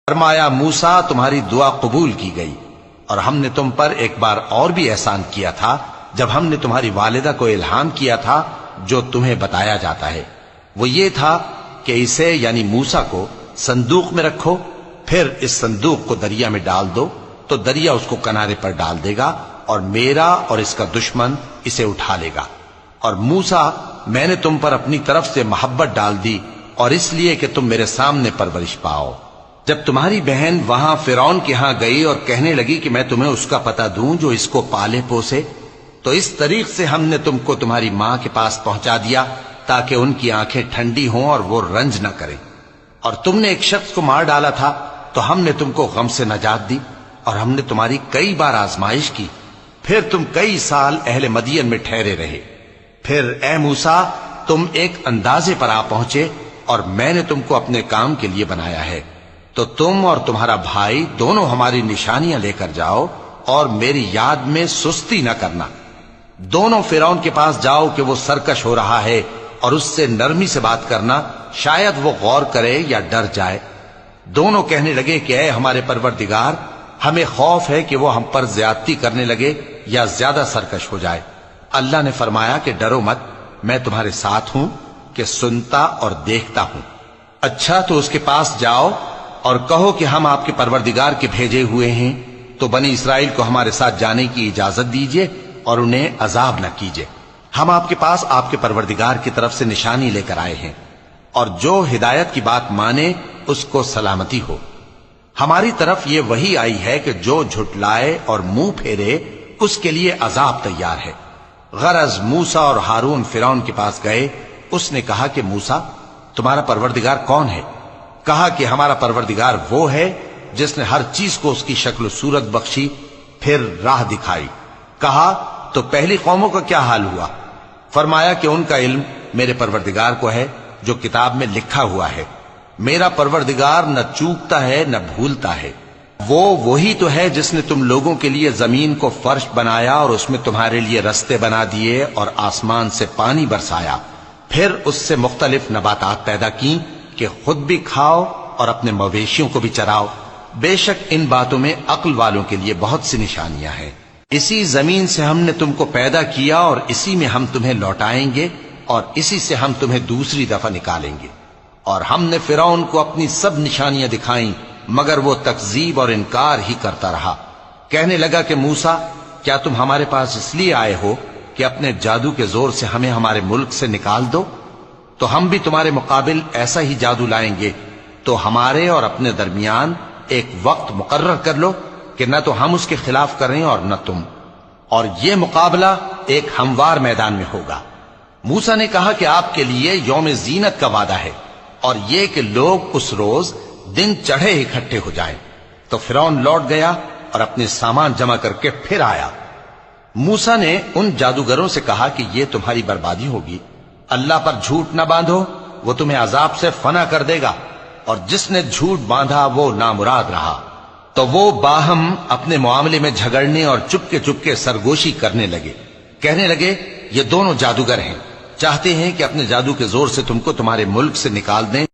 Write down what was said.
فرمایا موسیٰ تمہاری دعا قبول کی گئی، اور ہم نے تم پر ایک بار اور بھی احسان کیا تھا جب ہم نے تمہاری والدہ کو الہام کیا تھا جو تمہیں بتایا جاتا ہے، وہ یہ تھا کہ اسے یعنی موسیٰ کو صندوق میں رکھو، پھر اس صندوق کو دریا میں ڈال دو تو دریا اس کو کنارے پر ڈال دے گا اور میرا اور اس کا دشمن اسے اٹھا لے گا۔ اور موسیٰ میں نے تم پر اپنی طرف سے محبت ڈال دی اور اس لیے کہ تم میرے سامنے پرورش پاؤ۔ جب تمہاری بہن وہاں فرعون کے ہاں گئی اور کہنے لگی کہ میں تمہیں اس کا پتہ دوں جو اس کو پالے پوسے، تو اس طریق سے ہم نے تم کو تمہاری ماں کے پاس پہنچا دیا تاکہ ان کی آنکھیں ٹھنڈی ہوں اور وہ رنج نہ کریں۔ اور تم نے ایک شخص کو مار ڈالا تھا تو ہم نے تم کو غم سے نجات دی، اور ہم نے تمہاری کئی بار آزمائش کی، پھر تم کئی سال اہل مدین میں ٹھہرے رہے۔ پھر اے موسیٰ تم ایک اندازے پر آ پہنچے اور میں نے تم کو اپنے کام کے لیے بنایا ہے، تو تم اور تمہارا بھائی دونوں ہماری نشانیاں لے کر جاؤ اور میری یاد میں سستی نہ کرنا۔ دونوں فرعون کے پاس جاؤ کہ وہ سرکش ہو رہا ہے، اور اس سے نرمی سے بات کرنا، شاید وہ غور کرے یا ڈر جائے۔ دونوں کہنے لگے کہ اے ہمارے پروردگار، ہمیں خوف ہے کہ وہ ہم پر زیادتی کرنے لگے یا زیادہ سرکش ہو جائے۔ اللہ نے فرمایا کہ ڈرو مت، میں تمہارے ساتھ ہوں کہ سنتا اور دیکھتا ہوں۔ اچھا تو اس کے پاس جاؤ اور کہو کہ ہم آپ کے پروردگار کے بھیجے ہوئے ہیں، تو بنی اسرائیل کو ہمارے ساتھ جانے کی اجازت دیجیے اور انہیں عذاب نہ کیجیے۔ ہم آپ کے پاس آپ کے پروردگار کی طرف سے نشانی لے کر آئے ہیں، اور جو ہدایت کی بات مانے اس کو سلامتی ہو۔ ہماری طرف یہ وحی آئی ہے کہ جو جھٹلائے اور منہ پھیرے اس کے لیے عذاب تیار ہے۔ غرض موسیٰ اور ہارون فرعون کے پاس گئے، اس نے کہا کہ موسیٰ تمہارا پروردگار کون ہے؟ کہا کہ ہمارا پروردگار وہ ہے جس نے ہر چیز کو اس کی شکل و صورت بخشی، پھر راہ دکھائی۔ کہا تو پہلی قوموں کا کیا حال ہوا؟ فرمایا کہ ان کا علم میرے پروردگار کو ہے جو کتاب میں لکھا ہوا ہے۔ میرا پروردگار نہ چوکتا ہے نہ بھولتا ہے۔ وہ وہی تو ہے جس نے تم لوگوں کے لیے زمین کو فرش بنایا اور اس میں تمہارے لیے رستے بنا دیے اور آسمان سے پانی برسایا، پھر اس سے مختلف نباتات پیدا کی کہ خود بھی کھاؤ اور اپنے مویشیوں کو بھی چراؤ۔ بے شک ان باتوں میں عقل والوں کے لیے بہت سی نشانیاں ہیں۔ اسی زمین سے ہم نے تم کو پیدا کیا اور اسی میں ہم تمہیں لوٹائیں گے اور اسی سے ہم تمہیں دوسری دفعہ نکالیں گے۔ اور ہم نے فرعون کو اپنی سب نشانیاں دکھائیں مگر وہ تکذیب اور انکار ہی کرتا رہا۔ کہنے لگا کہ موسیٰ کیا تم ہمارے پاس اس لیے آئے ہو کہ اپنے جادو کے زور سے ہمیں ہمارے ملک سے نکال دو؟ تو ہم بھی تمہارے مقابل ایسا ہی جادو لائیں گے، تو ہمارے اور اپنے درمیان ایک وقت مقرر کر لو کہ نہ تو ہم اس کے خلاف کریں اور نہ تم، اور یہ مقابلہ ایک ہموار میدان میں ہوگا۔ موسیٰ نے کہا کہ آپ کے لیے یوم زینت کا وعدہ ہے، اور یہ کہ لوگ اس روز دن چڑھے اکٹھے ہو جائیں۔ تو فرعون لوٹ گیا اور اپنے سامان جمع کر کے پھر آیا۔ موسیٰ نے ان جادوگروں سے کہا کہ یہ تمہاری بربادی ہوگی، اللہ پر جھوٹ نہ باندھو، وہ تمہیں عذاب سے فنا کر دے گا، اور جس نے جھوٹ باندھا وہ نامراد رہا۔ تو وہ باہم اپنے معاملے میں جھگڑنے اور چپکے سرگوشی کرنے لگے۔ کہنے لگے یہ دونوں جادوگر ہیں، چاہتے ہیں کہ اپنے جادو کے زور سے تم کو تمہارے ملک سے نکال دیں۔